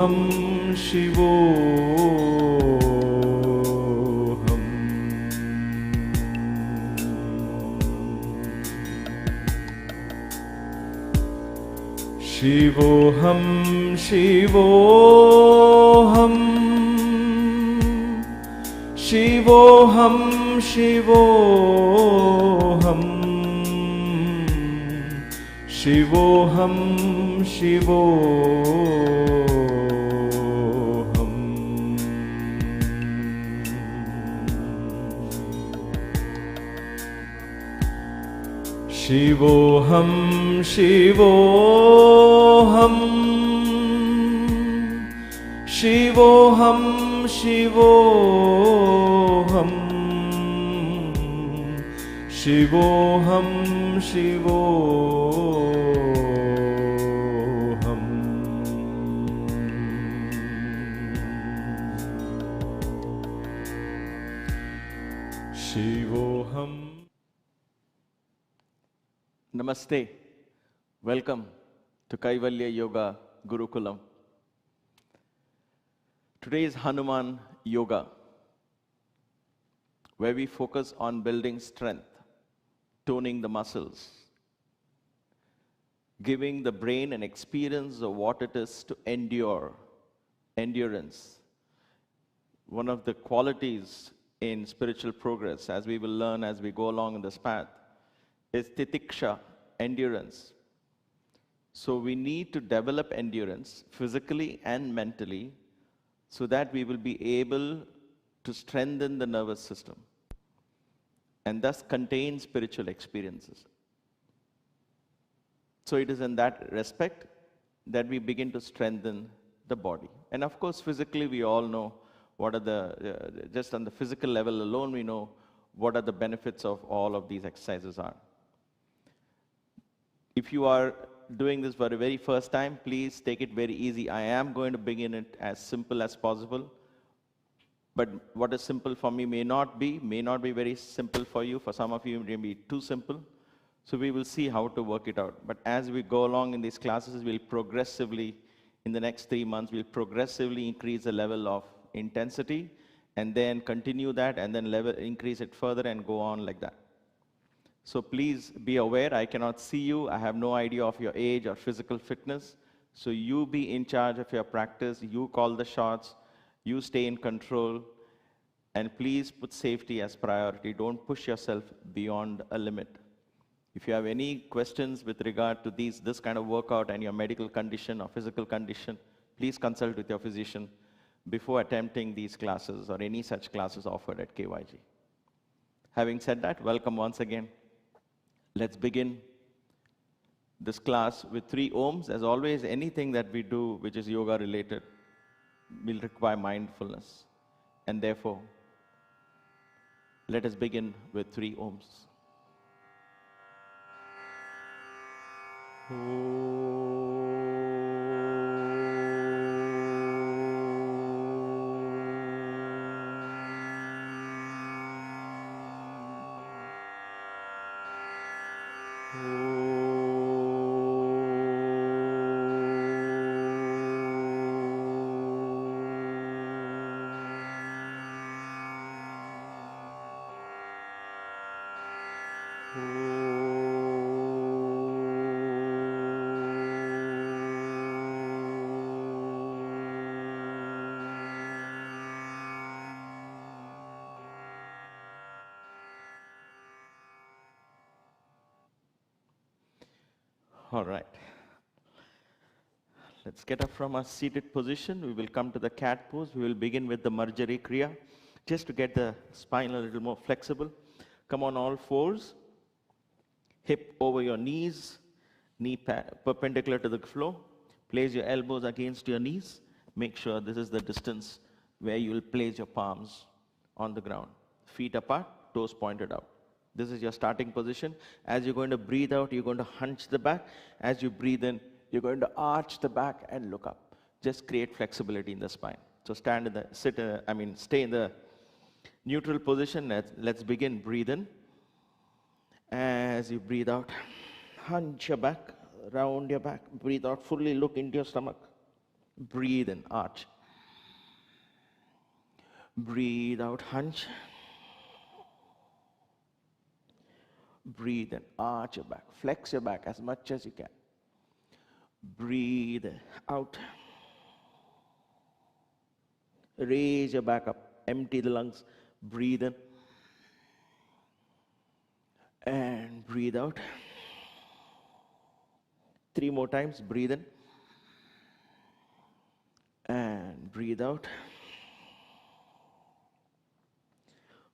Shivoham. Shivoham, Shivoham. Shivoham, Shivoham. Shivoham, Shivoham. Shivoham, Shivoham. Shivoham, Shivoham. Shivoham, Shivoham. Shivoham. Namaste. Welcome to KYG Yoga Gurukulam. Today is Hanuman Yoga, where we focus on building strength, toning the muscles, giving the brain an experience of what it is to endure, endurance. One of the qualities in spiritual progress, as we will learn as we go along in this path, is titiksha, endurance. So we need to develop endurance physically and mentally so that we will be able to strengthen the nervous system and thus contain spiritual experiences. So it is in that respect that we begin to strengthen the body. And of course, physically, we all know what are the, just on the physical level alone, we know what are the benefits of all of these exercises are. If you are doing this for the very first time, please take it very easy. I am going to begin it as simple as possible. But what is simple for me may not be very simple for you. For some of you, it may be too simple. So we will see how to work it out. But as we go along in these classes, we'll progressively, in the next 3 months, we'll progressively increase the level of intensity and then continue that and then increase it further and go on like that. So please be aware, I cannot see you. I have no idea of your age or physical fitness. So you be in charge of your practice. You call the shots. You stay in control. And please put safety as priority. Don't push yourself beyond a limit. If you have any questions with regard to this kind of workout and your medical condition or physical condition, please consult with your physician before attempting these classes or any such classes offered at KYG. Having said that, welcome once again. Let's begin this class with 3 ohms. As always, anything that we do which is yoga related will require mindfulness. And therefore, let us begin with 3 ohms. All right. Let's get up from our seated position. We will come to the cat pose. We will begin with the Marjari Kriya, just to get the spine a little more flexible. Come on all fours. Hip over your knees, knee perpendicular to the floor. Place your elbows against your knees. Make sure this is the distance where you will place your palms on the ground. Feet apart, toes pointed out. This is your starting position. As you're going to breathe out, you're going to hunch the back. As you breathe in, you're going to arch the back and look up. Just create flexibility in the spine. So stay in the neutral position. Let's begin. Breathe in. As you breathe out, hunch your back, round your back. Breathe out fully, look into your stomach. Breathe in, arch. Breathe out, hunch. Breathe in, arch your back. Flex your back as much as you can. Breathe out. Raise your back up. Empty the lungs. Breathe in. And breathe out. 3 more times. Breathe in. And breathe out.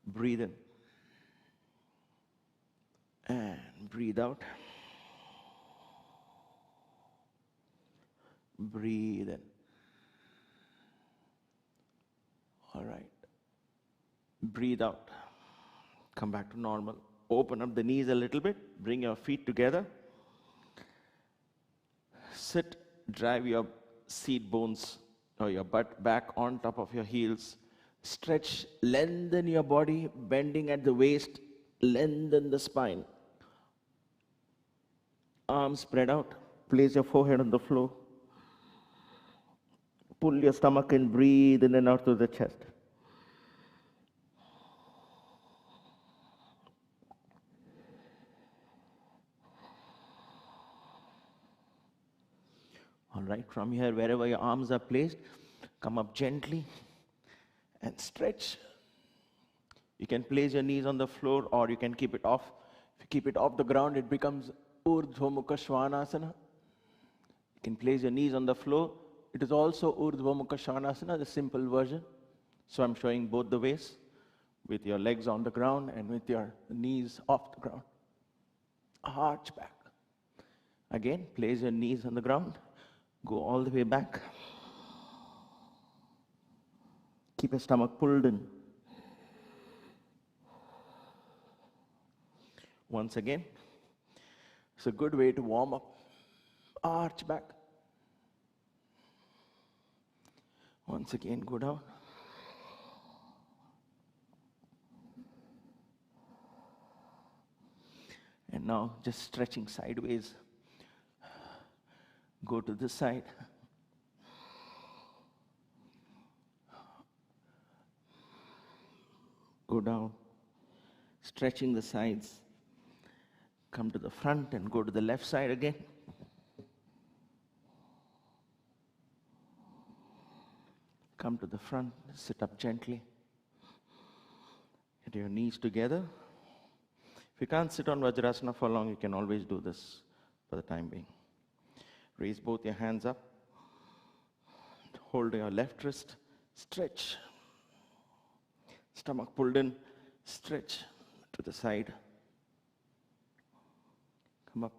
Breathe in. And breathe out. Breathe in. All right. Breathe out. Come back to normal. Open up the knees a little bit. Bring your feet together. Sit. Drive your seat bones or your butt back on top of your heels. Stretch. Lengthen your body. Bending at the waist. Lengthen the spine. Arms spread out. Place your forehead on the floor. Pull your stomach in. Breathe in and out through the chest. All right, from here, wherever your arms are placed, come up gently and stretch. You can place your knees on the floor or you can keep it off. If you keep it off the ground, it becomes Urdhva Mukha Svanasana. You can place your knees on the floor. It is also Urdhva Mukha Svanasana, the simple version. So I'm showing both the ways, with your legs on the ground and with your knees off the ground. Arch back. Again, place your knees on the ground. Go all the way back. Keep your stomach pulled in. Once again, it's a good way to warm up. Arch back. Once again, go down. And now just stretching sideways. Go to this side. Go down. Stretching the sides. Come to the front and go to the left side again. Come to the front, sit up gently. Get your knees together. If you can't sit on Vajrasana for long, you can always do this for the time being. Raise both your hands up. Hold your left wrist. Stretch. Stomach pulled in. Stretch to the side. Come up.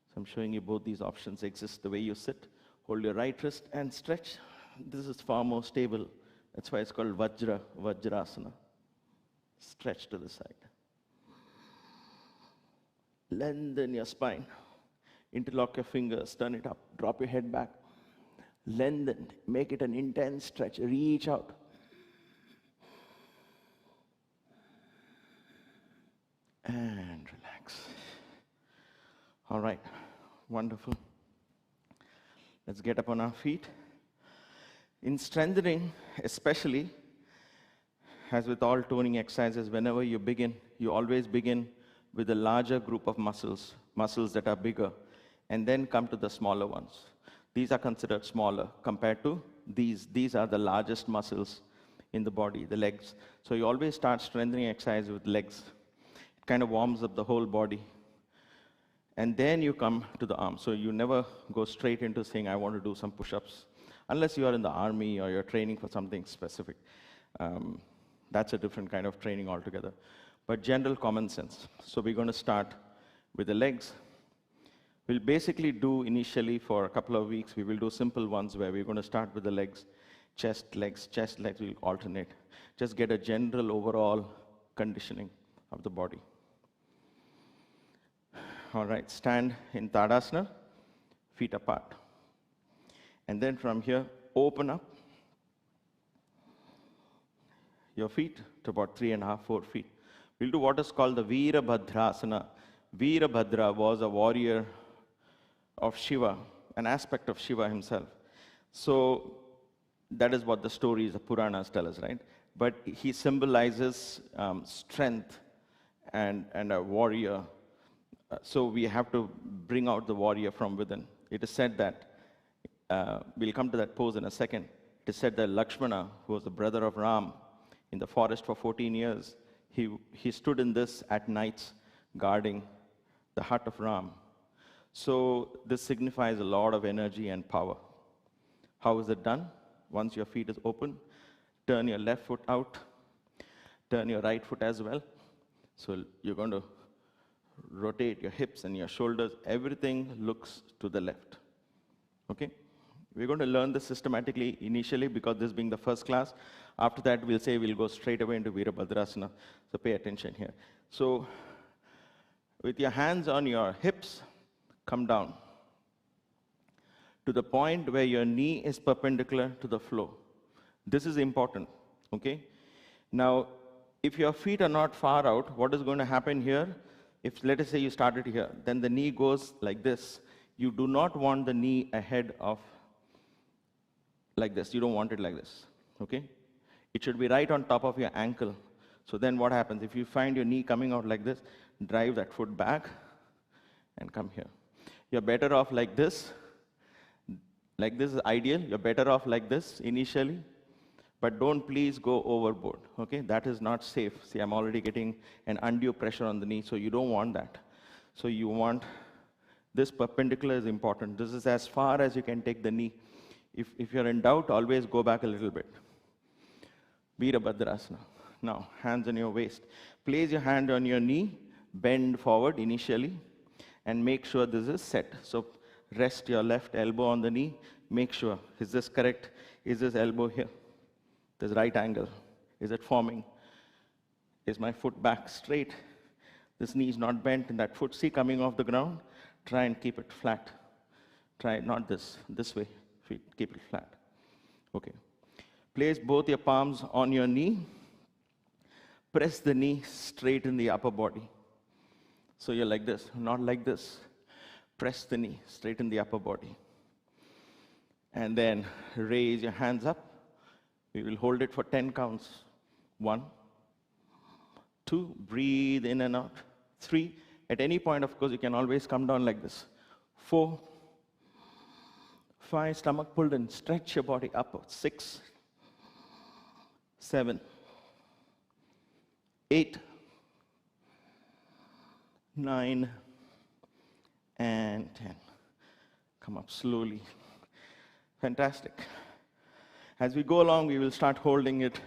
So I'm showing you both these options exist the way you sit. Hold your right wrist and stretch. This is far more stable. That's why it's called Vajrasana. Stretch to the side. Lengthen your spine. Interlock your fingers, turn it up, drop your head back. Lengthen, make it an intense stretch. Reach out. And relax. All right, wonderful. Let's get up on our feet. In strengthening, especially, as with all toning exercises, whenever you begin, you always begin with a larger group of muscles that are bigger, and then come to the smaller ones. These are considered smaller compared to these. These are the largest muscles in the body, the legs. So you always start strengthening exercise with legs. It kind of warms up the whole body. And then you come to the arms. So you never go straight into saying, I want to do some push-ups, unless you are in the army or you're training for something specific. That's a different kind of training altogether. But general common sense. So we're going to start with the legs. We'll basically do initially for a couple of weeks, we will do simple ones where we're going to start with the legs, chest, legs, we'll alternate. Just get a general overall conditioning of the body. All right, stand in Tadasana, feet apart. And then from here, open up your feet to about 3.5, 4 feet. We'll do what is called the Virabhadrasana. Virabhadra was a warrior of Shiva, an aspect of Shiva himself. So that is what the stories, the Puranas tell us, right? But he symbolizes strength and a warrior. So we have to bring out the warrior from within. It is said that, we'll come to that pose in a second. It is said that Lakshmana, who was the brother of Ram, in the forest for 14 years, he stood in this at nights guarding the hut of Ram. So this signifies a lot of energy and power. How is it done? Once your feet is open, turn your left foot out, turn your right foot as well. So you're going to rotate your hips and your shoulders. Everything looks to the left. Okay? We're going to learn this systematically initially because this being the first class. After that, we'll say we'll go straight away into Virabhadrasana. So pay attention here. So with your hands on your hips, come down to the point where your knee is perpendicular to the floor. This is important, okay? Now, if your feet are not far out, what is going to happen here? If, let us say you started here, then the knee goes like this. You do not want the knee ahead of like this. You don't want it like this, okay? It should be right on top of your ankle. So then what happens? If you find your knee coming out like this, drive that foot back and come here. You're better off like this. Like this is ideal. You're better off like this initially. But don't please go overboard, okay? That is not safe. See, I'm already getting an undue pressure on the knee, so you don't want that. So you want, this perpendicular is important. This is as far as you can take the knee. If you're in doubt, always go back a little bit. Virabhadrasana. Now, hands on your waist. Place your hand on your knee, bend forward initially, and make sure this is set. So rest your left elbow on the knee. Make sure, is this correct? Is this elbow here? This right angle. Is it forming? Is my foot back straight? This knee is not bent, and that foot, see, coming off the ground. Try and keep it flat. Try not this way. Feet, keep it flat. Okay. Place both your palms on your knee. Press the knee straight in the upper body. So you're like this, not like this. Press the knee straight in the upper body. And then raise your hands up. We will hold it for 10 counts. 1, 2, breathe in and out. 3, at any point, of course, you can always come down like this. 4, 5, stomach pulled in, stretch your body upward. 6, 7, 8, 9, and 10. Come up slowly. Fantastic. As we go along, we will start holding it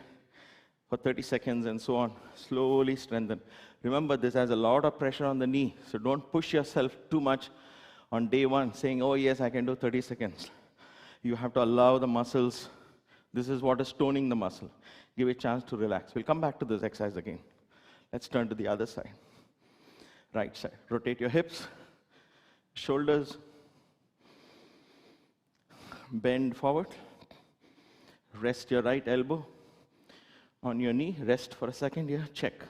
for 30 seconds and so on. Slowly strengthen. Remember, this has a lot of pressure on the knee, so don't push yourself too much on day one, saying, oh yes, I can do 30 seconds. You have to allow the muscles. This is what is toning the muscle. Give it a chance to relax. We'll come back to this exercise again. Let's turn to the other side. Right side. Rotate your hips, shoulders, bend forward. Rest your right elbow on your knee. Rest for a second here. Check.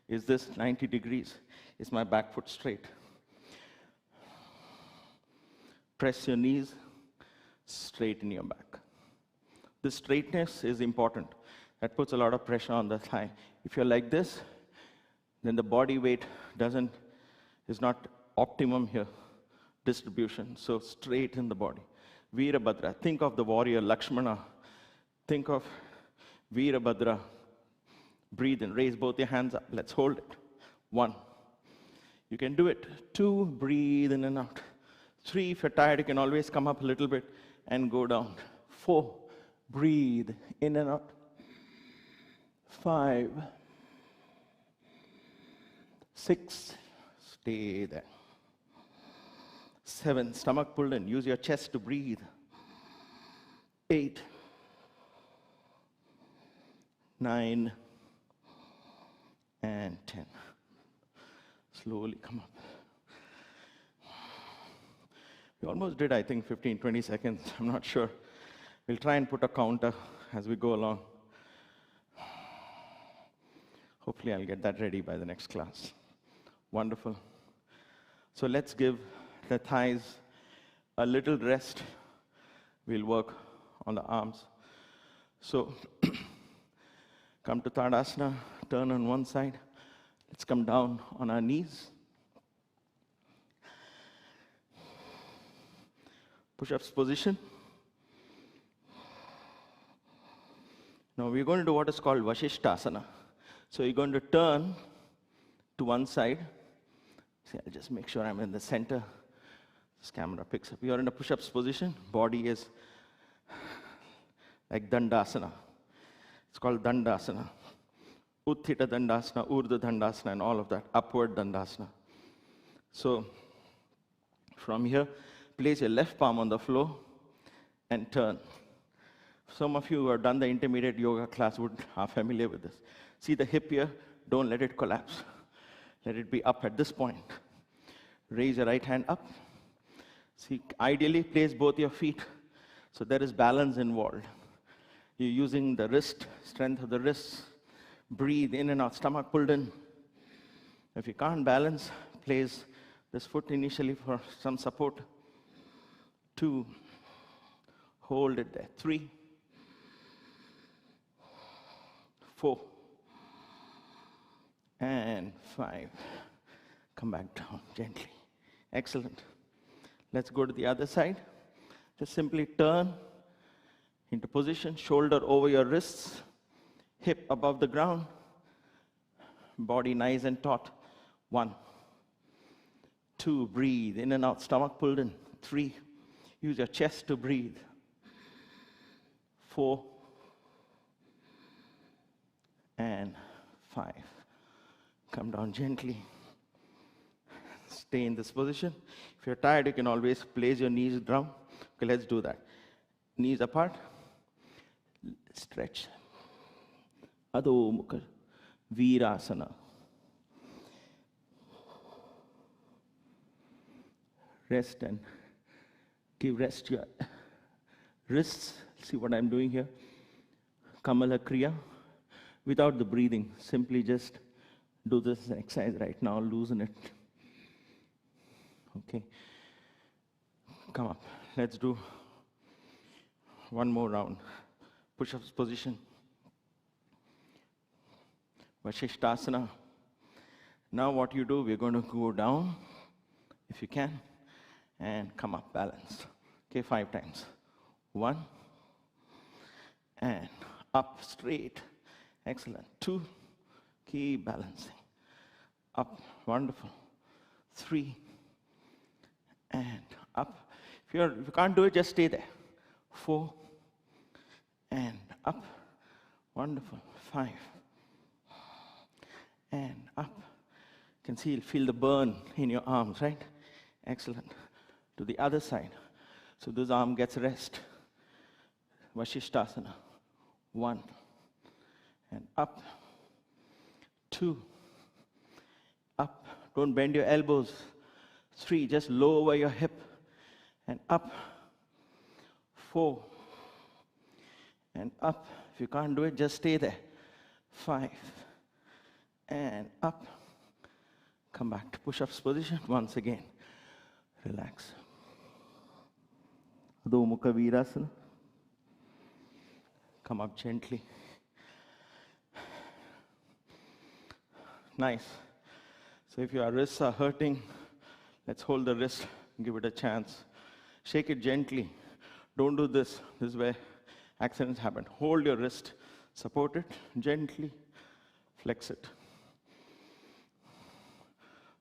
Is this 90 degrees? Is my back foot straight? Press your knees straight in your back. This straightness is important. That puts a lot of pressure on the thigh. If you're like this, then the body weight is not optimum here, distribution. So straight in the body. Virabhadra. Think of the warrior Lakshmana. Think of Virabhadra. Breathe in. Raise both your hands up. Let's hold it. 1. You can do it. 2. Breathe in and out. 3. If you're tired, you can always come up a little bit and go down. 4. Breathe in and out. 5. 6. Stay there. 7. Stomach pulled in. Use your chest to breathe. 8. 9. And 10. Slowly come up. We almost did, I think, 15, 20 seconds. I'm not sure. We'll try and put a counter as we go along. Hopefully, I'll get that ready by the next class. Wonderful. So let's give the thighs a little rest. We'll work on the arms. So come to Tadasana, turn on one side. Let's come down on our knees. Push-ups position. Now we're going to do what is called Vashishtasana. So you're going to turn to one side. See, I'll just make sure I'm in the center. This camera picks up. You're in a push-ups position. Body is like Dandasana. It's called Dandasana. Utthita Dandasana, Urdhva Dandasana, and all of that. Upward Dandasana. So from here, place your left palm on the floor and turn. Some of you who have done the intermediate yoga class are familiar with this. See the hip here? Don't let it collapse. Let it be up at this point. Raise your right hand up. See, ideally place both your feet so there is balance involved. You're using the wrist, strength of the wrists. Breathe in and out, stomach pulled in. If you can't balance, place this foot initially for some support. 2, hold it there. 3, 4, and 5. Come back down gently. Excellent. Let's go to the other side. Just simply turn into position, shoulder over your wrists, hip above the ground, body nice and taut. 1, 2, breathe in and out, stomach pulled in. 3, use your chest to breathe. 4, and 5. Come down gently. Stay in this position. If you're tired, you can always place your knees down. Okay, let's do that. Knees apart. Stretch. Adho Mukha Virabhadrasana. Rest and give rest to your wrists. See what I'm doing here? Kamala Kriya. Without the breathing, simply just do this exercise right now, loosen it. Okay. Come up. Let's do one more round. Push-ups position. Vashishtasana. Now what you do, we're going to go down, if you can, and come up, balanced. Okay, 5 times. 1, and up, straight. Excellent. 2, keep balancing. Up, wonderful. 3, and up. If you can't do it, just stay there. 4, and up. Wonderful. 5, and up. You can see, feel the burn in your arms, right? Excellent. To the other side. So this arm gets rest. Vashishtasana. 1, and up. 2, up. Don't bend your elbows. 3, just lower your hip and up. 4, and up. If you can't do it, just stay there. 5, and up. Come back to push-ups position once again. Relax. Adho Mukha Virabhadrasana. Come up gently. Nice. So if your wrists are hurting, let's hold the wrist, give it a chance. Shake it gently. Don't do this. This is where accidents happen. Hold your wrist, support it gently, flex it.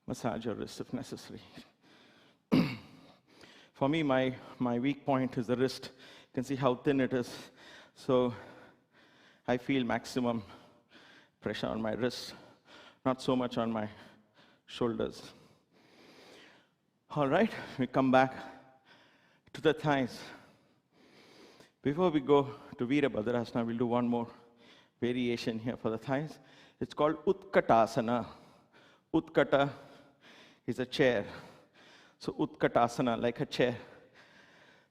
Massage your wrist if necessary. For me, my weak point is the wrist. You can see how thin it is. So I feel maximum pressure on my wrist, not so much on my shoulders. All right, we come back to the thighs. Before we go to Virabhadrasana, we'll do one more variation here for the thighs. It's called Utkatasana. Utkata is a chair. So Utkatasana, like a chair.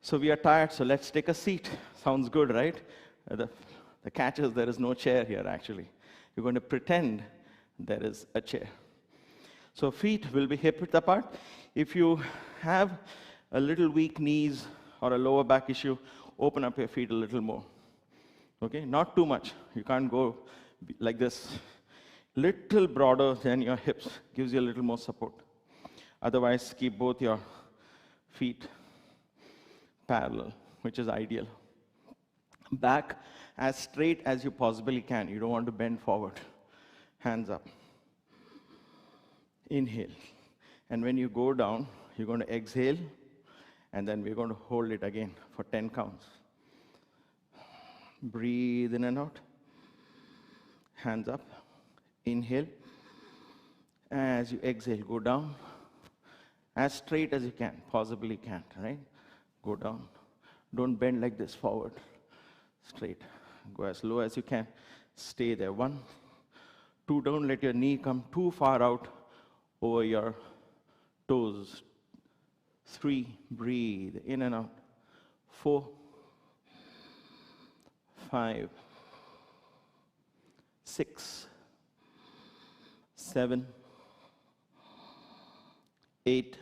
So we are tired, so let's take a seat. Sounds good, right? The catch is there is no chair here, actually. You're going to pretend there is a chair. So feet will be hip-width apart. If you have a little weak knees or a lower back issue, open up your feet a little more. Okay, not too much. You can't go like this. Little broader than your hips, gives you a little more support. Otherwise, keep both your feet parallel, which is ideal. Back as straight as you possibly can. You don't want to bend forward. Hands up. Inhale. And when you go down, you're going to exhale, and then we're going to hold it again for 10 counts. Breathe in and out. Hands up. Inhale. As you exhale, go down. As straight as you can, possibly can, right? Go down. Don't bend like this forward. Straight. Go as low as you can. Stay there. 1, 2, don't let your knee come too far out over your toes. 3, breathe in and out. 4, 5, 6, 7, 8,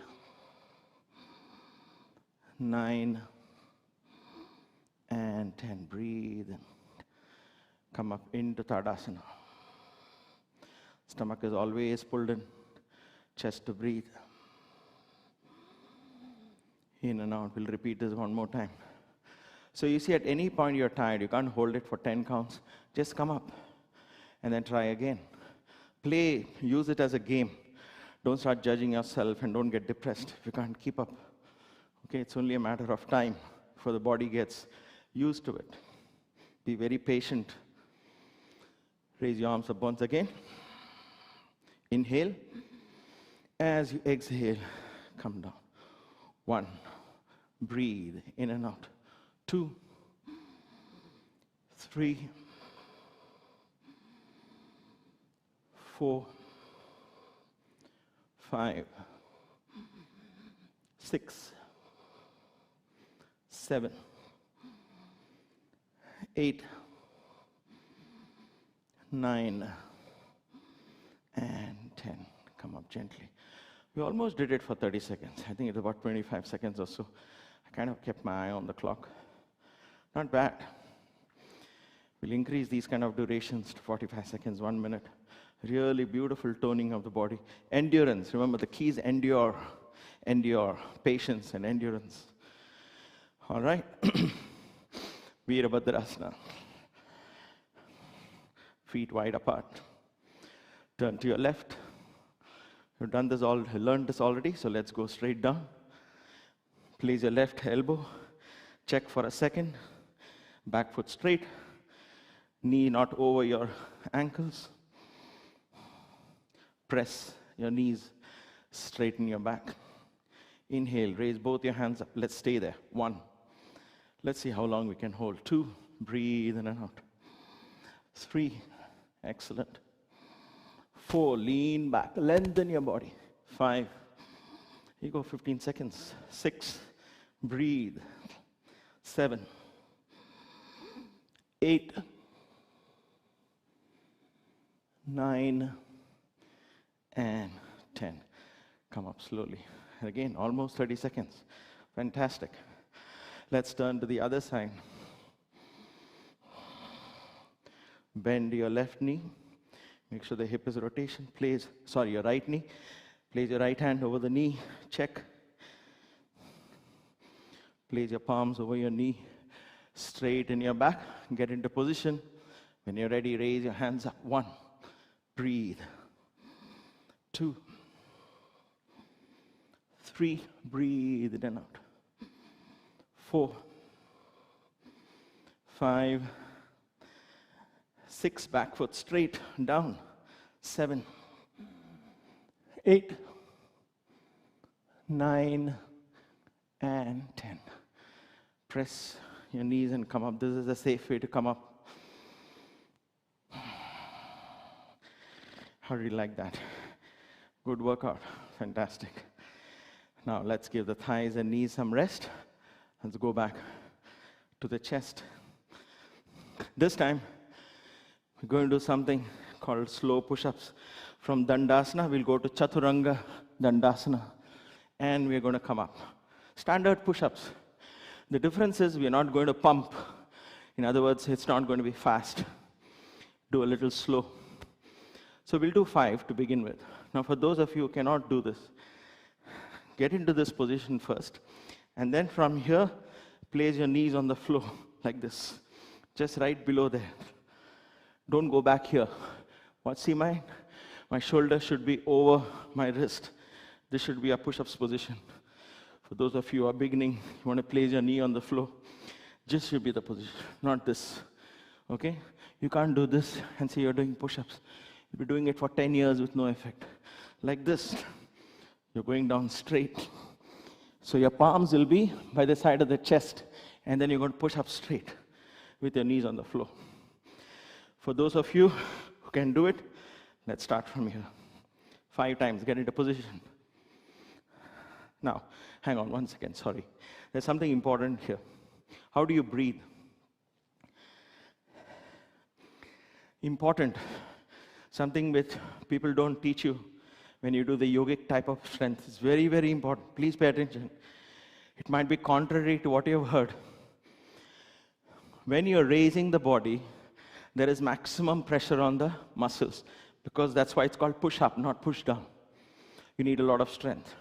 9, and 10. Breathe in. Come up into Tadasana. Stomach is always pulled in. Chest to breathe. In and out. We'll repeat this one more time. So you see, at any point you're tired, you can't hold it for 10 counts. Just come up and then try again. Play, use it as a game. Don't start judging yourself and don't get depressed if you can't keep up. Okay, it's only a matter of time before the body gets used to it. Be very patient. Raise your arms up once again. Inhale. As you exhale, come down. 1, breathe in and out. 2, 3, 4, 5, 6, 7, 8, 9, and 10. Come up gently. We almost did it for 30 seconds. I think it's about 25 seconds or so. I kind of kept my eye on the clock. Not bad. We'll increase these kind of durations to 45 seconds, 1 minute. Really beautiful toning of the body. Endurance. Remember, the key is endure. Endure. Patience and endurance. All right. Virabhadrasana. Feet wide apart. Turn to your left. You've done this learned this already, so let's go straight down. Place your left elbow. Check for a second. Back foot straight. Knee not over your ankles. Press your knees, straighten your back. Inhale, raise both your hands up. Let's stay there. 1. Let's see how long we can hold. 2, breathe in and out. 3, excellent. 4, lean back, lengthen your body. 5, you go 15 seconds. 6, breathe. 7, 8, 9, and 10. Come up slowly. Again, almost 30 seconds. Fantastic. Let's turn to the other side. Bend your left knee. Make sure the hip is rotation. Your right knee. Place your right hand over the knee. Check. Place your palms over your knee. Straighten your back. Get into position. When you're ready, raise your hands up. 1. Breathe. 2, 3, breathe in and out. 4, 5, 6, back foot straight, down. 7, 8, 9, and 10. Press your knees and come up. This is a safe way to come up. How do you like that? Good workout. Fantastic. Now let's give the thighs and knees some rest. Let's go back to the chest. This time, we're going to do something called slow push-ups. From Dandasana, we'll go to Chaturanga Dandasana. And we're going to come up. Standard push-ups. The difference is we are not going to pump. In other words, it's not going to be fast. Do a little slow. So we'll do 5 to begin with. Now for those of you who cannot do this, get into this position first. And then from here, place your knees on the floor like this. Just right below there. Don't go back here. See my shoulder should be over my wrist. This should be a push-ups position. For those of you who are beginning, you want to place your knee on the floor. This should be the position, not this. Okay? You can't do this and say you're doing push-ups. You'll be doing it for 10 years with no effect. Like this. You're going down straight. So your palms will be by the side of the chest. And then you're going to push up straight with your knees on the floor. For those of you who can do it, let's start from here. 5 times, get into position. Now, hang on 1 second, sorry. There's something important here. How do you breathe? Important. Something which people don't teach you when you do the yogic type of strength. It's very, very important. Please pay attention. It might be contrary to what you've heard. When you're raising the body, there is maximum pressure on the muscles, because that's why it's called push-up, not push-down. You need a lot of strength.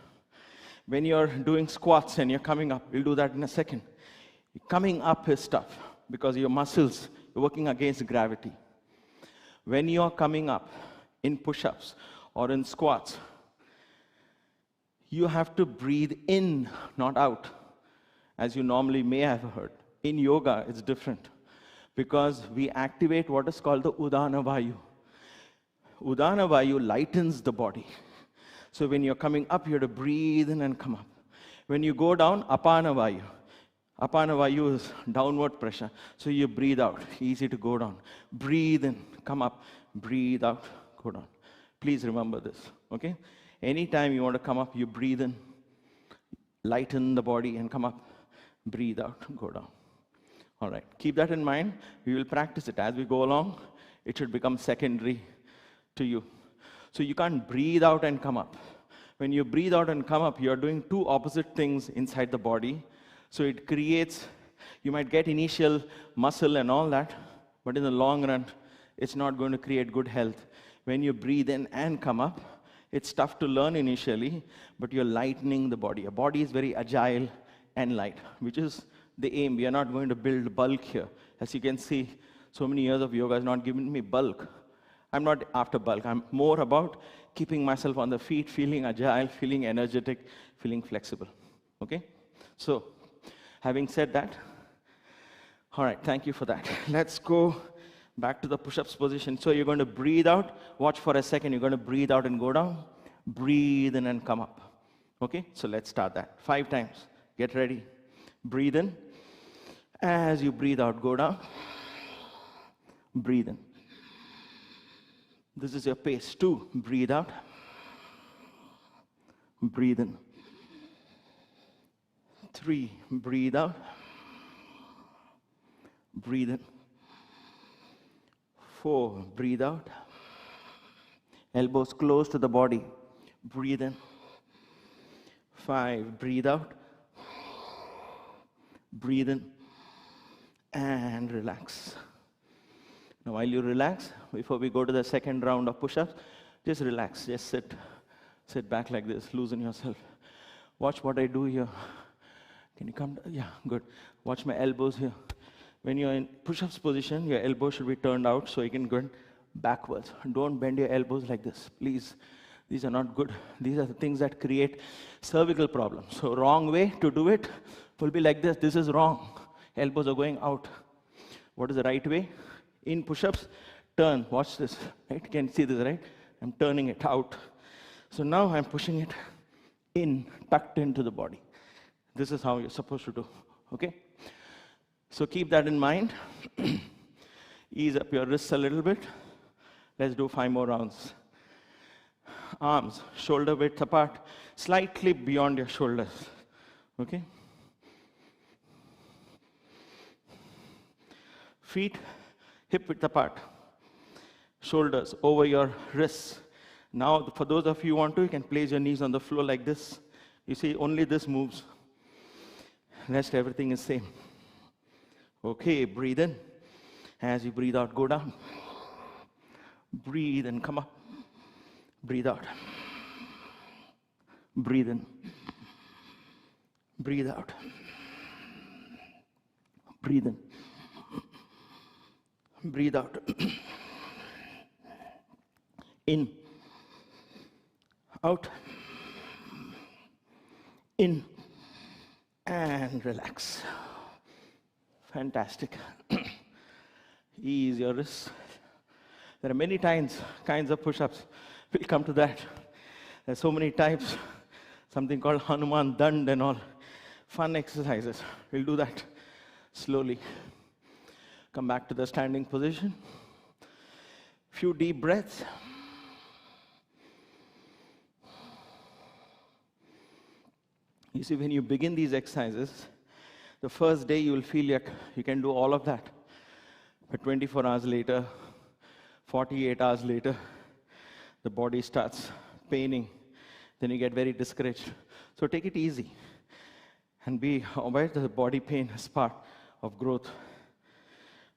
When you're doing squats and you're coming up, we'll do that in a second. Coming up is tough, because your muscles, you're working against gravity. When you're coming up in push-ups or in squats, you have to breathe in, not out, as you normally may have heard. In yoga, it's different, because we activate what is called the Udana Vayu. Udana Vayu lightens the body. So when you're coming up, you have to breathe in and come up. When you go down, Apana Vayu. Apana Vayu is downward pressure. So you breathe out. Easy to go down. Breathe in, come up. Breathe out, go down. Please remember this, okay? Anytime you want to come up, you breathe in, lighten the body and come up. Breathe out, go down. All right, keep that in mind. We will practice it as we go along. It should become secondary to you. So you can't breathe out and come up. When you breathe out and come up, you're doing 2 opposite things inside the body. So it creates, you might get initial muscle and all that, but in the long run, it's not going to create good health. When you breathe in and come up, it's tough to learn initially, but you're lightening the body. Your body is very agile and light, which is the aim. We are not going to build bulk here. As you can see, so many years of yoga has not given me bulk. I'm not after bulk. I'm more about keeping myself on the feet, feeling agile, feeling energetic, feeling flexible. Okay? So, having said that, all right, thank you for that. Let's go back to the push-ups position. So you're going to breathe out. Watch for a second. You're going to breathe out and go down. Breathe in and come up. Okay? So let's start that. 5 times. Get ready. Breathe in. As you breathe out, go down. Breathe in. This is your pace. 2. Breathe out. Breathe in. 3. Breathe out. Breathe in. 4. Breathe out. Elbows close to the body. Breathe in. 5. Breathe out. Breathe in. And relax. Now, while you relax, before we go to the second round of push-ups, just relax. Just sit. Sit back like this. Loosen yourself. Watch what I do here. Can you come? Yeah, good. Watch my elbows here. When you're in push-ups position, your elbows should be turned out so you can go backwards. Don't bend your elbows like this, please. These are not good. These are the things that create cervical problems. So wrong way to do it will be like this. This is wrong. Elbows are going out. What is the right way? In push-ups, turn. Watch this. Right? You can see this, right? I'm turning it out. So now I'm pushing it in, tucked into the body. This is how you're supposed to do. Okay? So keep that in mind. Ease up your wrists a little bit. Let's do 5 more rounds. Arms, shoulder width apart, slightly beyond your shoulders. Okay? Feet, hip width apart. Shoulders over your wrists. Now, for those of you who want to, you can place your knees on the floor like this. You see, only this moves. Rest, everything is same. Okay, breathe in. As you breathe out, go down. Breathe and come up. Breathe out. Breathe in. Breathe out. Breathe in. Breathe out. In. Out. In. And relax. Fantastic. Ease your wrists. There are many kinds of push-ups. We'll come to that. There's so many types. Something called Hanuman Dand and all. Fun exercises. We'll do that slowly. Come back to the standing position. Few deep breaths. You see, when you begin these exercises, the first day you will feel like you can do all of that. But 24 hours later, 48 hours later, the body starts paining. Then you get very discouraged. So take it easy. And be aware that the body pain is part of growth.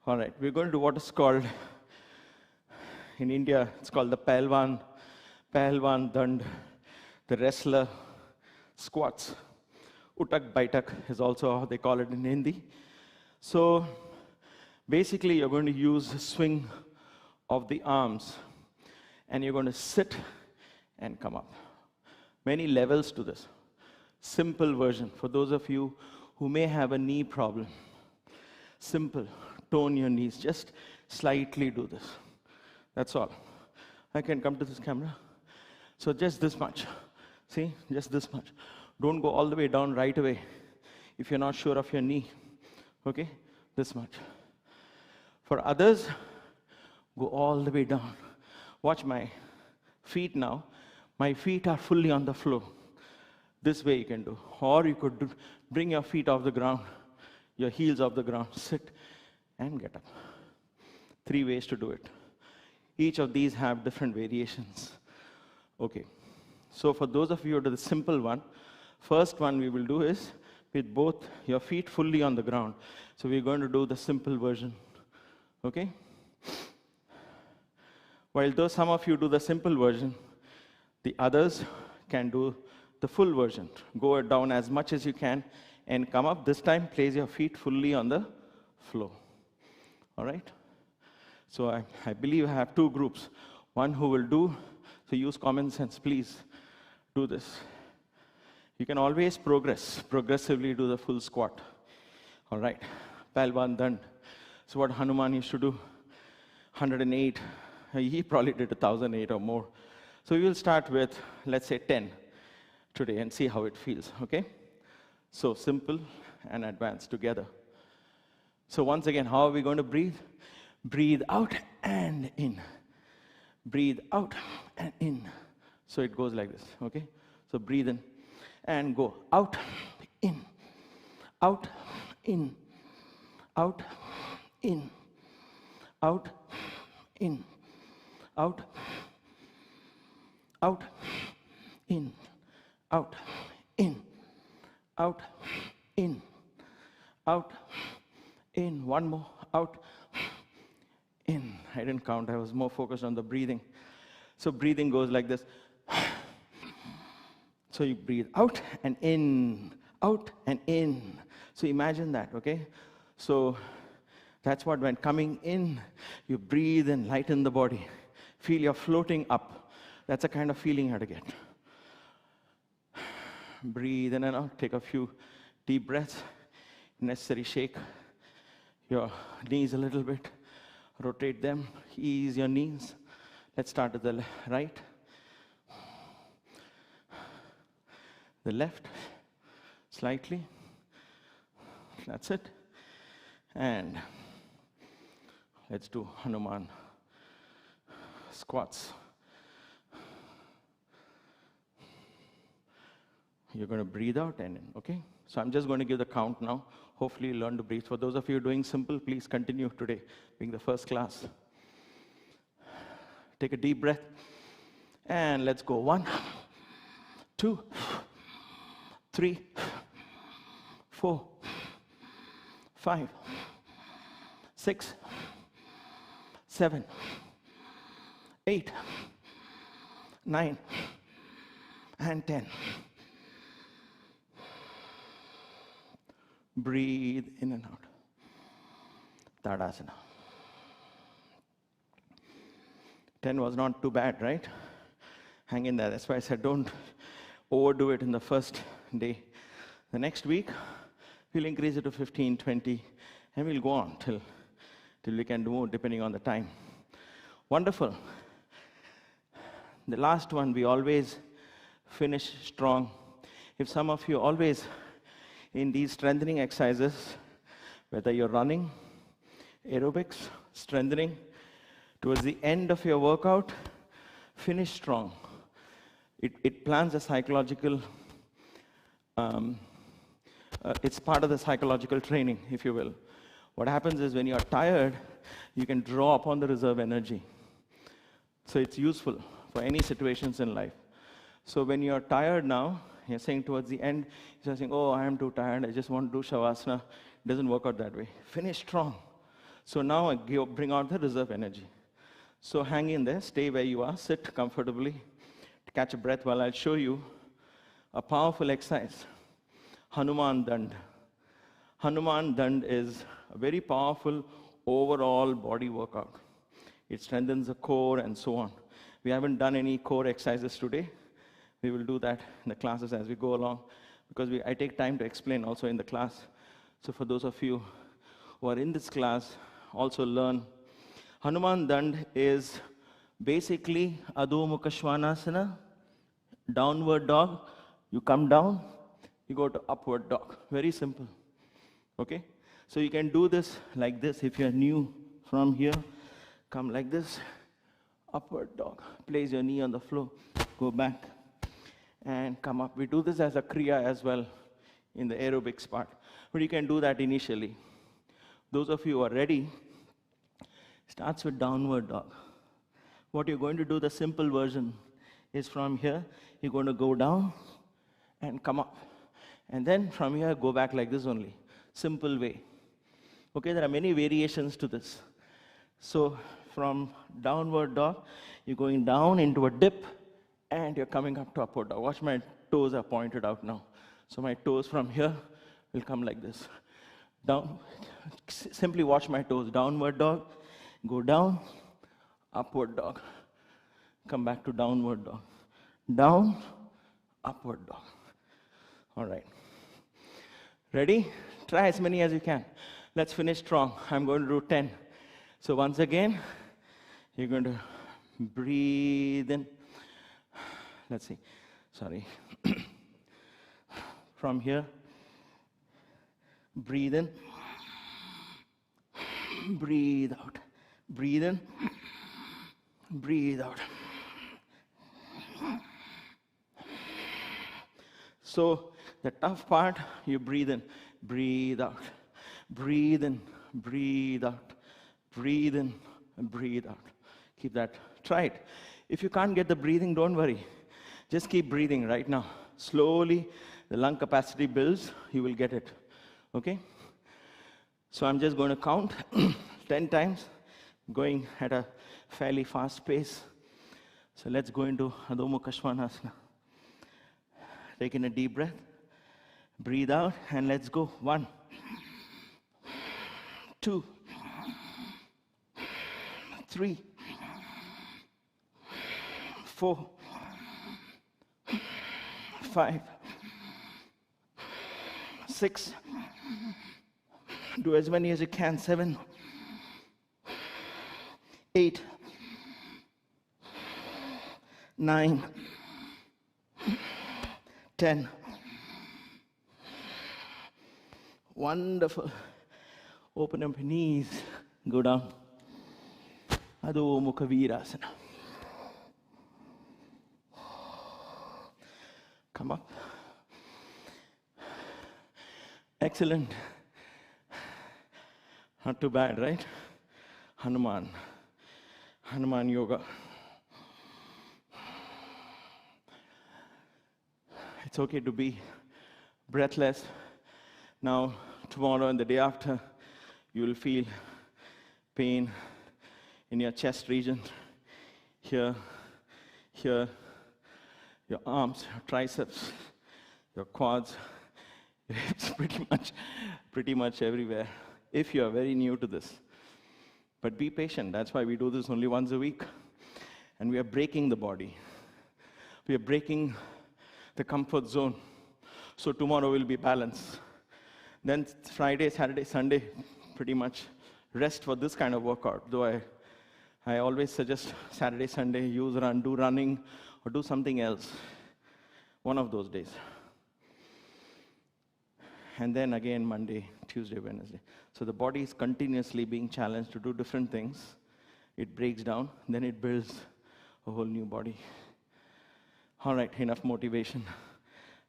All right, we're going to do what is called, in India, it's called the Pehelwan Dand, the wrestler squats. Uttak Baithak is also how they call it in Hindi. So basically, you're going to use the swing of the arms, and you're going to sit and come up. Many levels to this. Simple version for those of you who may have a knee problem. Simple. Tone your knees. Just slightly do this. That's all. I can come to this camera. So just this much. See? Just this much. Don't go all the way down right away if you're not sure of your knee. Okay? This much. For others, go all the way down. Watch my feet now. My feet are fully on the floor. This way you can do. Or you could bring your feet off the ground, your heels off the ground, sit and get up. 3 ways to do it. Each of these have different variations. Okay. So for those of you who do the simple one, first one we will do is with both your feet fully on the ground. So we're going to do the simple version. Okay? While though some of you do the simple version, the others can do the full version. Go down as much as you can and come up. This time, place your feet fully on the floor. All right? So I believe I have 2 groups. One who will do, so use common sense, please do this. You can always progressively do the full squat. All right? Pehelwan Dand. So what Hanuman used to do, 108. He probably did 1,008 or more. So we will start with, let's say, 10 today and see how it feels, okay? So simple and advanced together. So once again, how are we going to breathe? Breathe out and in. Breathe out and in. So it goes like this, okay? So breathe in and go out, in, out, in, out, in, out, in, out, out, in, out, in, out, in, out, in. One more, out, in. I didn't count, I was more focused on the breathing. So breathing goes like this. So you breathe out and in, out and in. So imagine that, okay? So that's what, when coming in, you breathe and lighten the body. Feel you're floating up. That's the kind of feeling you have to get. Breathe in and out. Take a few deep breaths. Necessary, shake your knees a little bit. Rotate them. Ease your knees. Let's start with the right. The left. Slightly. That's it. And let's do Hanuman squats. You're going to breathe out and in, okay? So I'm just going to give the count now. Hopefully you learn to breathe. For those of you doing simple, please continue today, being the first class. Take a deep breath. And let's go. 1, 2, 3, 4, 5, 6, 7, 8, 9, and 10. Breathe in and out. Tadasana. 10 was not too bad, right? Hang in there. That's why I said don't overdo it in the first day. The next week, we'll increase it to 15, 20, and we'll go on till we can do more, depending on the time. Wonderful. The last one, we always finish strong. If some of you always in these strengthening exercises, whether you're running, aerobics, strengthening, towards the end of your workout, finish strong. It plans a psychological, it's part of the psychological training, if you will. What happens is when you're tired, you can draw upon the reserve energy. So it's useful for any situations in life. So when you're tired now, you're saying towards the end, you're saying, oh, I am too tired, I just want to do Shavasana. It doesn't work out that way. Finish strong. So now I bring out the reserve energy. So hang in there, stay where you are, sit comfortably, catch a breath while I'll show you a powerful exercise, Hanuman Dand. Hanuman Dand is a very powerful overall body workout. It strengthens the core and so on. We haven't done any core exercises today. We will do that in the classes as we go along, because I take time to explain also in the class. So for those of you who are in this class, also learn. Hanuman Dand is basically Adho Mukha Svanasana, downward dog. You come down, you go to upward dog. Very simple. Okay? So you can do this like this. If you're new from here, come like this, upward dog. Place your knee on the floor, go back, and come up. We do this as a Kriya as well in the aerobics part. But you can do that initially. Those of you who are ready, starts with downward dog. What you're going to do, the simple version, is from here, you're going to go down and come up. And then from here, go back like this only. Simple way. Okay, there are many variations to this. So from downward dog, you're going down into a dip, and you're coming up to upward dog. Watch, my toes are pointed out now. So my toes from here will come like this. Down. Simply watch my toes. Downward dog, go down, upward dog. Come back to downward dog. Down, upward dog. All right. Ready? Try as many as you can. Let's finish strong. I'm going to do 10. So once again, you're going to breathe in. Let's see. Sorry. From here, breathe in. Breathe out. Breathe in. Breathe out. So the tough part, you breathe in, breathe out. Breathe in, breathe out. Breathe in, and breathe out. Keep that. Try it. If you can't get the breathing, don't worry. Just keep breathing right now. Slowly, the lung capacity builds. You will get it. Okay? So I'm just going to count 10 times, going at a fairly fast pace. So let's go into Adho Mukha Svanasana. Take in a deep breath. Breathe out, and let's go. 1, 2, 3, 4, 5, 6. Do as many as you can. 7, 8, 9, 10. Wonderful. Open up your knees. Go down. Adho Mukha Virabhadrasana. Come up. Excellent. Not too bad, right? Hanuman Yoga. It's okay to be breathless. Now, tomorrow and the day after, You will feel pain in your chest region, here, here, your arms, your triceps, your quads, your hips, pretty much everywhere, if you are very new to this. But be patient. That's why we do this only once a week. And we are breaking the body. We are breaking the comfort zone. So tomorrow will be balance. Then Friday, Saturday, Sunday, pretty much rest for this kind of workout. Though I always suggest Saturday, Sunday, do running, or do something else. One of those days. And then again Monday, Tuesday, Wednesday. So the body is continuously being challenged to do different things. It breaks down, then it builds a whole new body. All right, enough motivation.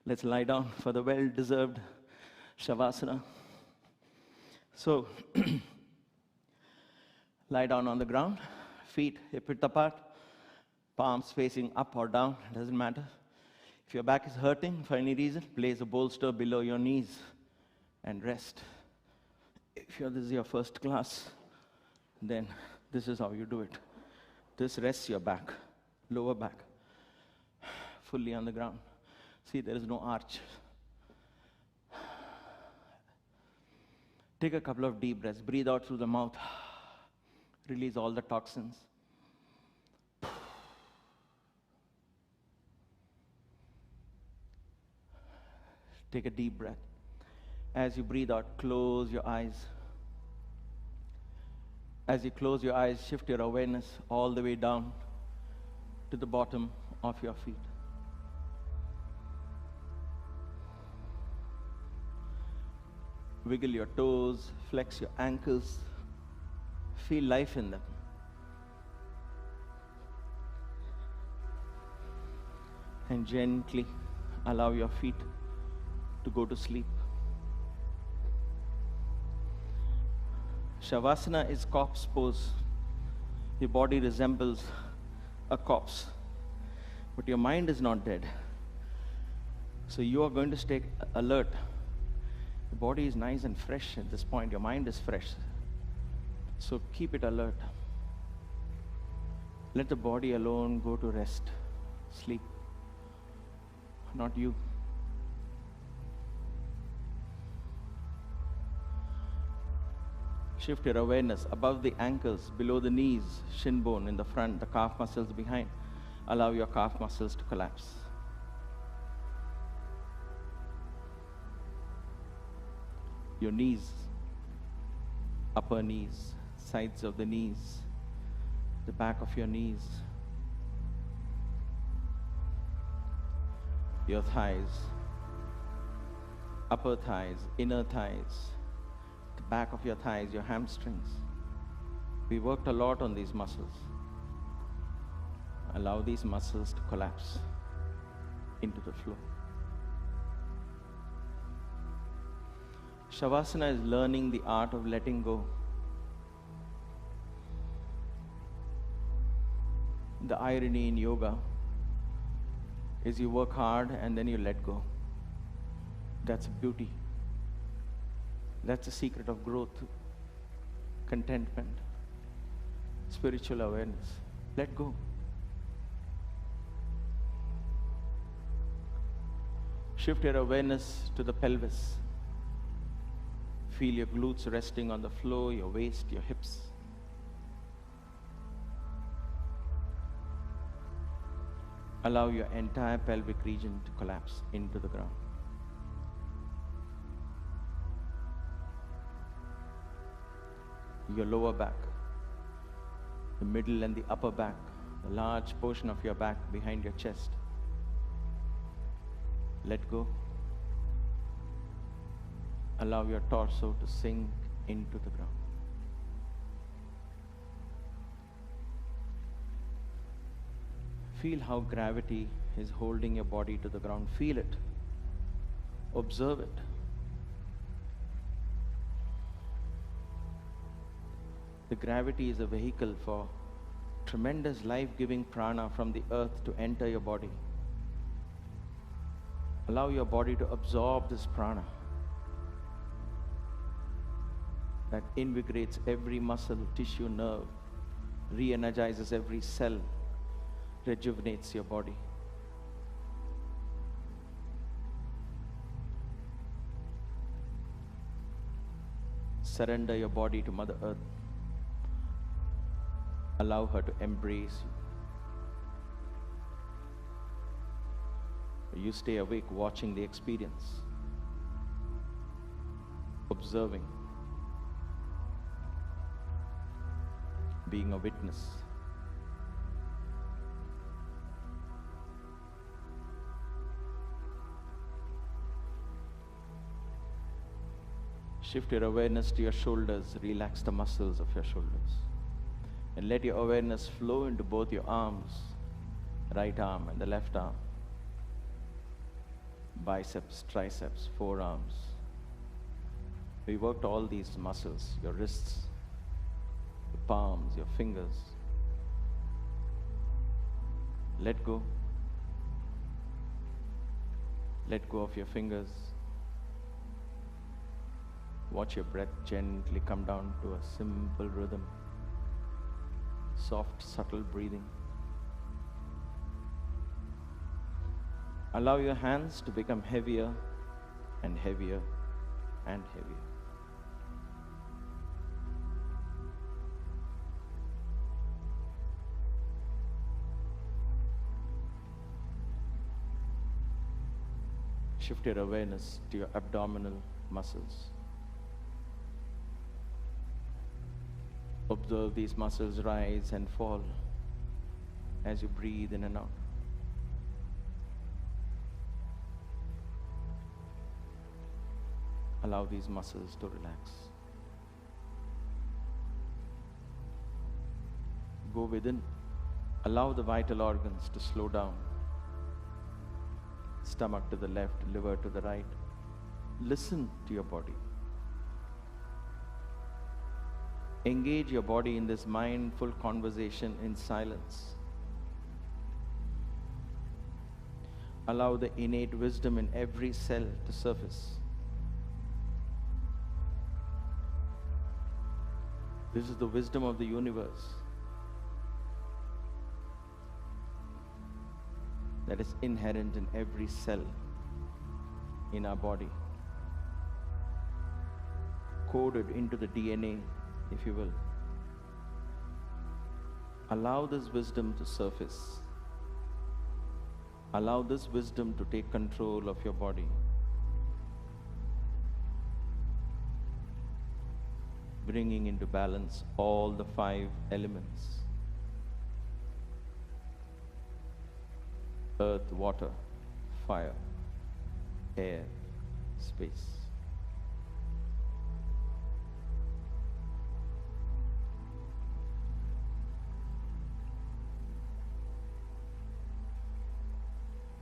Let's lie down for the well-deserved Shavasana. So, lie down on the ground, feet hip-width apart, palms facing up or down, doesn't matter. If your back is hurting for any reason, place a bolster below your knees and rest. If this is your first class, then this is how you do it. This rests your back, lower back, fully on the ground. See, there is no arch. Take a couple of deep breaths. Breathe out through the mouth. Release all the toxins. Take a deep breath. As you breathe out, close your eyes. As you close your eyes, shift your awareness all the way down to the bottom of your feet. Wiggle your toes, flex your ankles. Feel life in them. And gently allow your feet to go to sleep. Shavasana is corpse pose. Your body resembles a corpse, but your mind is not dead. So you are going to stay alert. The body is nice and fresh at this point. Your mind is fresh. So keep it alert. Let the body alone go to rest, sleep. Not you. Shift your awareness above the ankles, below the knees, shin bone in the front, the calf muscles behind. Allow your calf muscles to collapse. Your knees, upper knees, sides of the knees, the back of your knees, your thighs, upper thighs, inner thighs, the back of your thighs, your hamstrings. We worked a lot on these muscles. Allow these muscles to collapse into the floor. Shavasana is learning the art of letting go. The irony in yoga is you work hard and then you let go. That's beauty. That's the secret of growth, contentment, spiritual awareness. Let go. Shift your awareness to the pelvis. Feel your glutes resting on the floor, your waist, your hips. Allow your entire pelvic region to collapse into the ground. Your lower back, the middle and the upper back, the large portion of your back behind your chest. Let go. Allow your torso to sink into the ground. Feel how gravity is holding your body to the ground. Feel it. Observe it. The gravity is a vehicle for tremendous life-giving prana from the earth to enter your body. Allow your body to absorb this prana. that invigorates every muscle, tissue, nerve, re-energizes every cell, rejuvenates your body. Surrender your body to Mother Earth. Allow her to embrace you. You stay awake watching the experience, observing, being a witness. Shift your awareness to your shoulders, relax the muscles of your shoulders. And let your awareness flow into both your arms, right arm and the left arm. Biceps, triceps, forearms. We worked all these muscles, your wrists, your palms, your fingers. Let go. Let go of your fingers. Watch your breath gently come down to a simple rhythm. Soft, subtle breathing. Allow your hands to become heavier and heavier and heavier. Shift your awareness to your abdominal muscles. Observe these muscles rise and fall as you breathe in and out. Allow these muscles to relax. Go within. Allow the vital organs to slow down. Stomach to the left, liver to the right. Listen to your body. Engage your body in this mindful conversation in silence. Allow the innate wisdom in every cell to surface. This is the wisdom of the universe that is inherent in every cell in our body, coded into the DNA, if you will. Allow this wisdom to surface. Allow this wisdom to take control of your body. Bringing into balance all the 5 elements: earth, water, fire, air, space.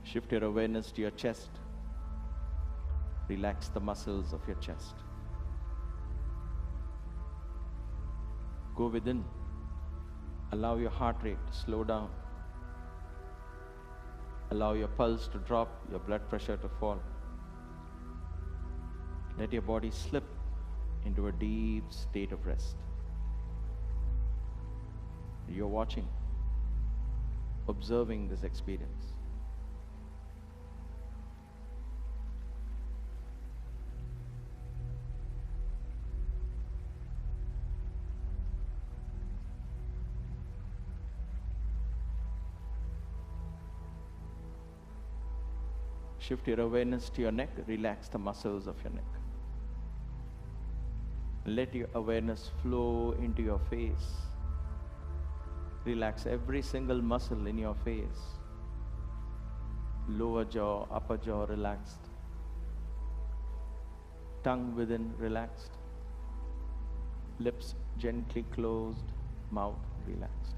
Shift your awareness to your chest. Relax the muscles of your chest. Go within. Allow your heart rate to slow down. Allow your pulse to drop, your blood pressure to fall. Let your body slip into a deep state of rest. You're watching, observing this experience. Shift your awareness to your neck. Relax the muscles of your neck. Let your awareness flow into your face. Relax every single muscle in your face. Lower jaw, upper jaw relaxed. Tongue within relaxed. Lips gently closed. Mouth relaxed.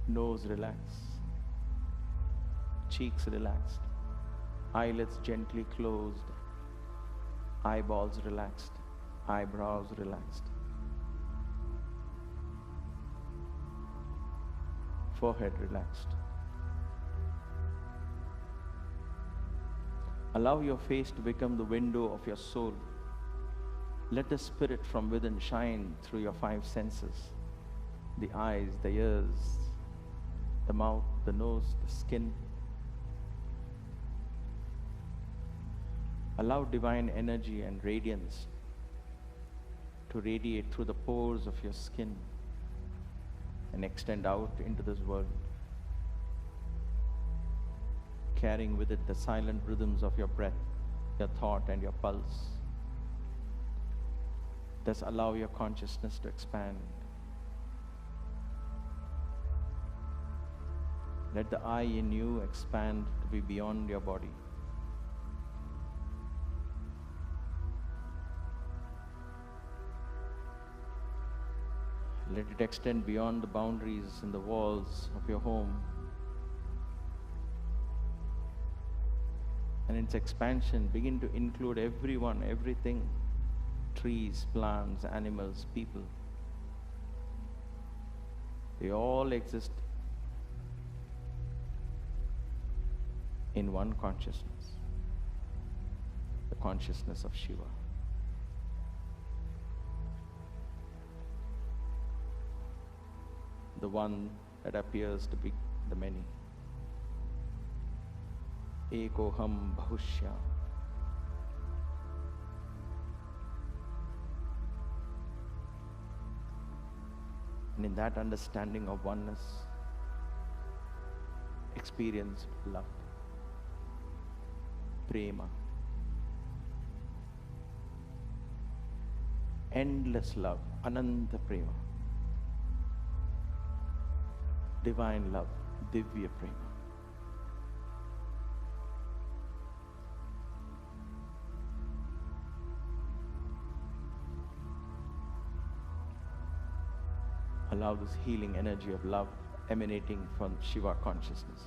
Nose relaxed. Cheeks relaxed. Eyelids gently closed. Eyeballs relaxed. Eyebrows relaxed. Forehead relaxed. Allow your face to become the window of your soul. Let the spirit from within shine through your five senses, the eyes, the ears, the mouth, the nose, the skin. Allow divine energy and radiance to radiate through the pores of your skin and extend out into this world, carrying with it the silent rhythms of your breath, your thought, and your pulse. Thus allow your consciousness to expand. Let the I in you expand to be beyond your body. Let it extend beyond the boundaries and the walls of your home. And its expansion begin to include everyone, everything, trees, plants, animals, people. They all exist in one consciousness, the consciousness of Shiva. The one that appears to be the many. Ekoham Bahushya. And in that understanding of oneness, experience love, prema, endless love, ananta prema, divine love, divya prema. Allow this healing energy of love emanating from Shiva consciousness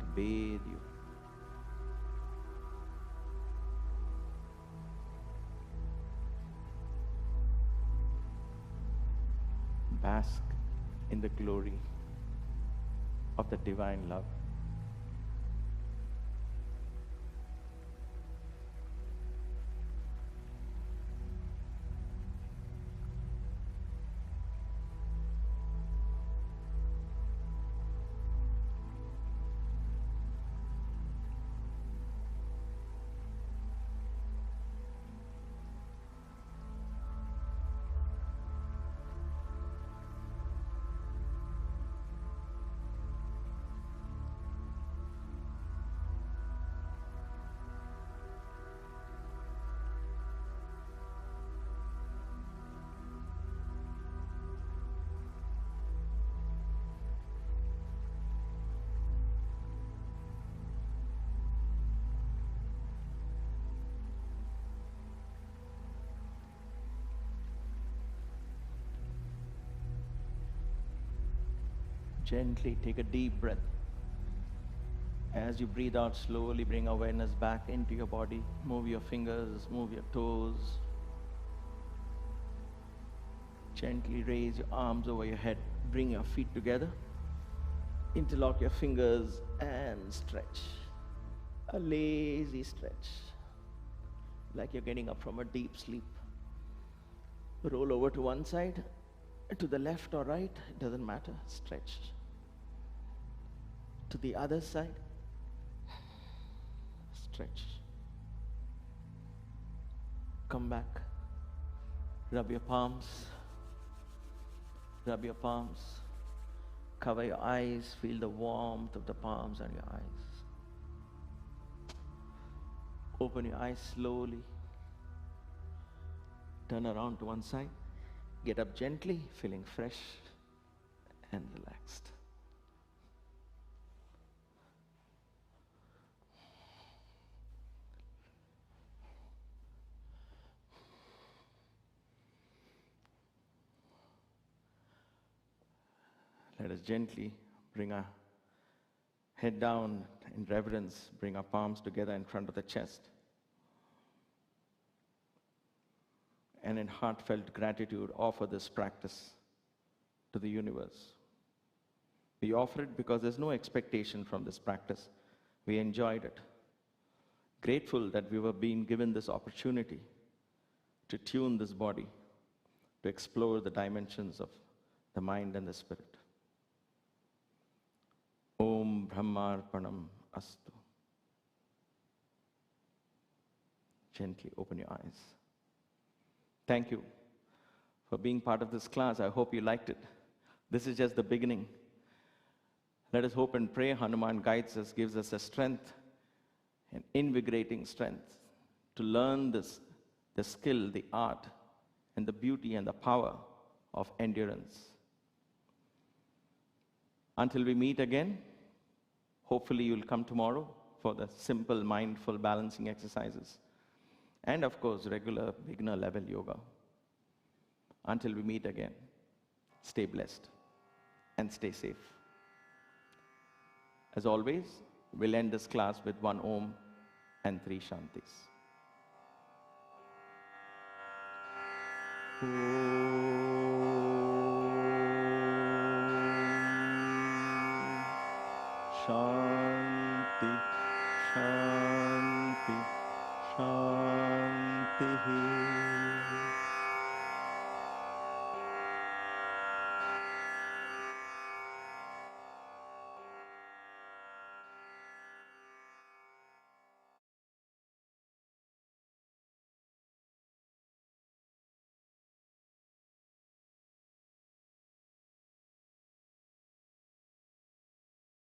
to bathe you. Bask in the glory of the divine love. Gently take a deep breath. As you breathe out, slowly bring awareness back into your body. Move your fingers, move your toes. Gently raise your arms over your head. Bring your feet together. Interlock your fingers and stretch. A lazy stretch. Like you're getting up from a deep sleep. Roll over to one side, to the left or right, it doesn't matter. Stretch. To the other side. Stretch. Come back. Rub your palms. Rub your palms. Cover your eyes. Feel the warmth of the palms on your eyes. Open your eyes slowly. Turn around to one side. Get up gently, feeling fresh and relaxed. Let us gently bring our head down in reverence, bring our palms together in front of the chest. And in heartfelt gratitude, offer this practice to the universe. We offer it because there's no expectation from this practice. We enjoyed it. Grateful that we were being given this opportunity to tune this body, to explore the dimensions of the mind and the spirit. Om Brahmarpanam Astu. Gently open your eyes. Thank you for being part of this class. I hope you liked it. This is just the beginning. Let us hope and pray Hanuman guides us, gives us a strength, an invigorating strength to learn this, the skill, the art, and the beauty and the power of endurance. Until we meet again, hopefully you'll come tomorrow for the simple mindful balancing exercises. And of course, regular beginner level yoga. Until we meet again, stay blessed and stay safe. As always, we'll end this class with 1 Om and 3 Shantis. Om Shanti.